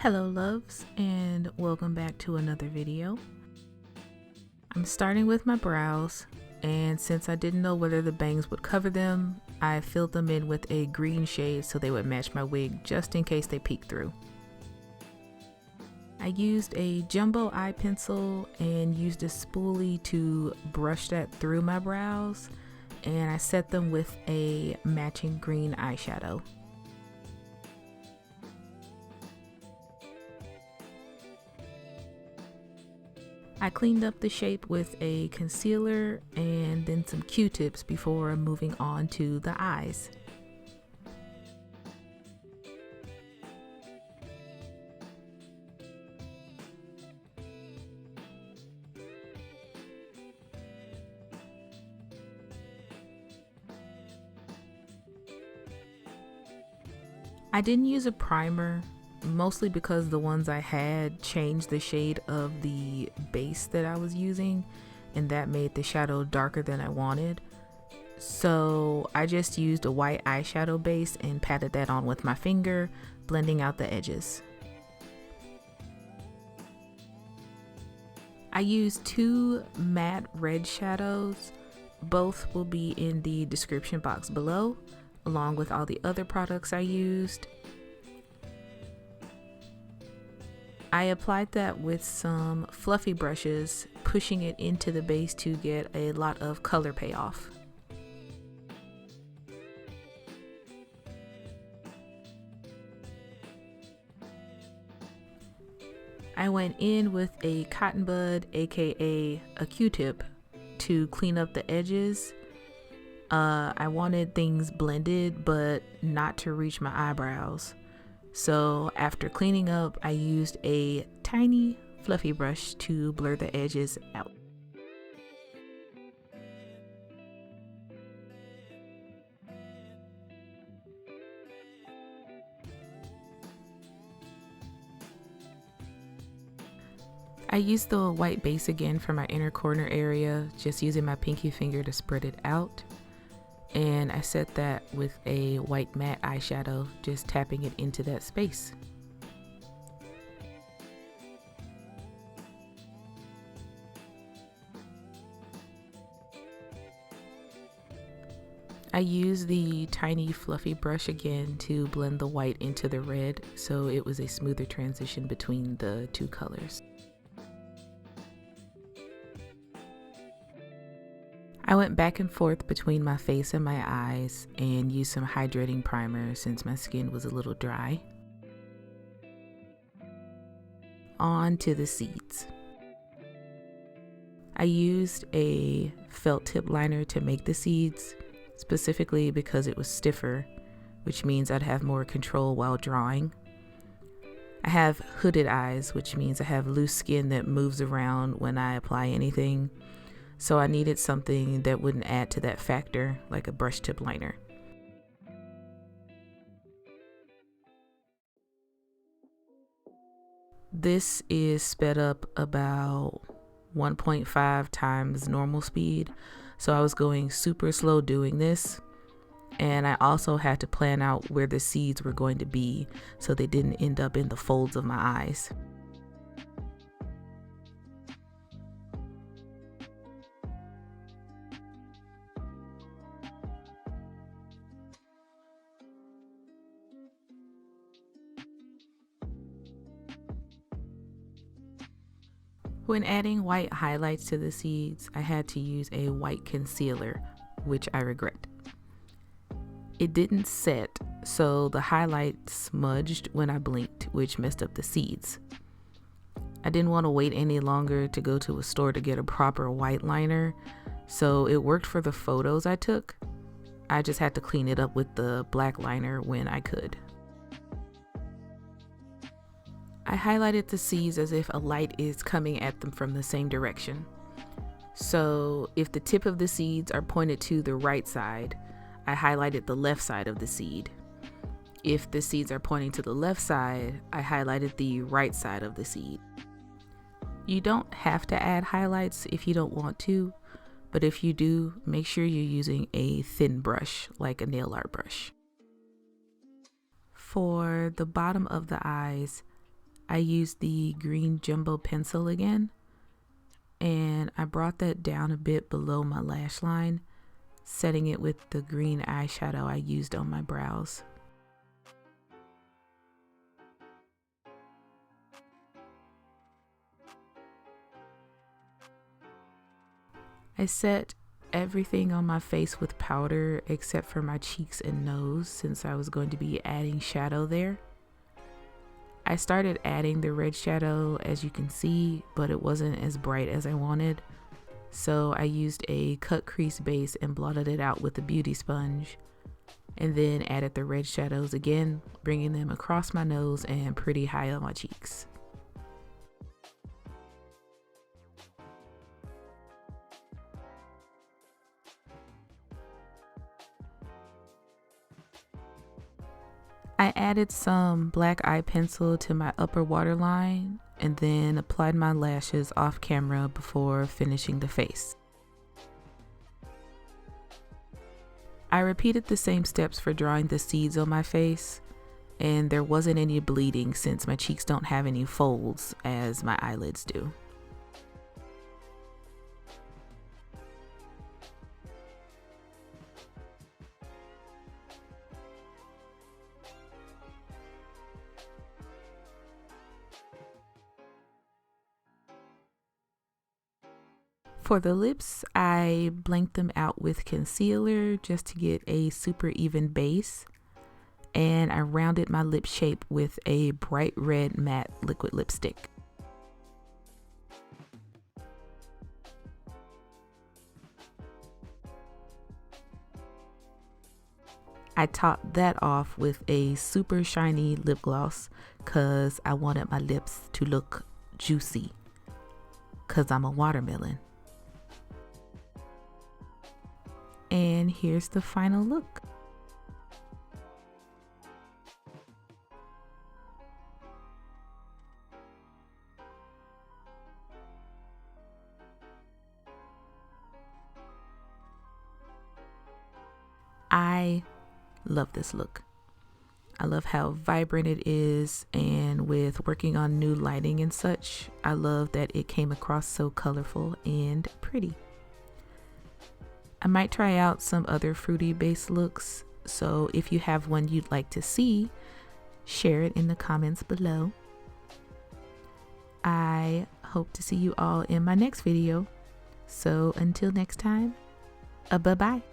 Hello loves, and welcome back to another video. I'm starting with my brows, and since I didn't know whether the bangs would cover them, I filled them in with a green shade so they would match my wig just in case they peek through. I used a jumbo eye pencil and used a spoolie to brush that through my brows, and I set them with a matching green eyeshadow. I cleaned up the shape with a concealer and then some Q-tips before moving on to the eyes. I didn't use a primer, mostly because the ones I had changed the shade of the base that I was using, and that made the shadow darker than I wanted. So I just used a white eyeshadow base and patted that on with my finger, blending out the edges. I used two matte red shadows. Both will be in the description box below, along with all the other products I used. I applied that with some fluffy brushes, pushing it into the base to get a lot of color payoff. I went in with a cotton bud, aka a Q-tip, to clean up the edges. I wanted things blended but not to reach my eyebrows. So after cleaning up, I used a tiny fluffy brush to blur the edges out. I used the white base again for my inner corner area, just using my pinky finger to spread it out. And I set that with a white matte eyeshadow, just tapping it into that space. I used the tiny fluffy brush again to blend the white into the red, so it was a smoother transition between the two colors. I went back and forth between my face and my eyes and used some hydrating primer since my skin was a little dry. On to the seeds. I used a felt tip liner to make the seeds, specifically because it was stiffer, which means I'd have more control while drawing. I have hooded eyes, which means I have loose skin that moves around when I apply anything. So I needed something that wouldn't add to that factor, like a brush tip liner. This is sped up about 1.5 times normal speed, so I was going super slow doing this. And I also had to plan out where the seeds were going to be so they didn't end up in the folds of my eyes. When adding white highlights to the seeds, I had to use a white concealer, which I regret. It didn't set, so the highlight smudged when I blinked, which messed up the seeds. I didn't want to wait any longer to go to a store to get a proper white liner, so it worked for the photos I took. I just had to clean it up with the black liner when I could. I highlighted the seeds as if a light is coming at them from the same direction. So if the tip of the seeds are pointed to the right side, I highlighted the left side of the seed. If the seeds are pointing to the left side, I highlighted the right side of the seed. You don't have to add highlights if you don't want to, but if you do, make sure you're using a thin brush, like a nail art brush. For the bottom of the eyes, I used the green jumbo pencil again, and I brought that down a bit below my lash line, setting it with the green eyeshadow I used on my brows. I set everything on my face with powder except for my cheeks and nose, since I was going to be adding shadow there. I started adding the red shadow, as you can see, but it wasn't as bright as I wanted. So I used a cut crease base and blotted it out with a beauty sponge, and then added the red shadows again, bringing them across my nose and pretty high on my cheeks. I added some black eye pencil to my upper waterline and then applied my lashes off camera before finishing the face. I repeated the same steps for drawing the seeds on my face, and there wasn't any bleeding since my cheeks don't have any folds as my eyelids do. For the lips, I blanked them out with concealer just to get a super even base, and I rounded my lip shape with a bright red matte liquid lipstick. I topped that off with a super shiny lip gloss because I wanted my lips to look juicy because I'm a watermelon. And here's the final look. I love this look. I love how vibrant it is, and with working on new lighting and such, I love that it came across so colorful and pretty. I might try out some other fruity based looks, so if you have one you'd like to see, share it in the comments below. I hope to see you all in my next video. So until next time, bye-bye.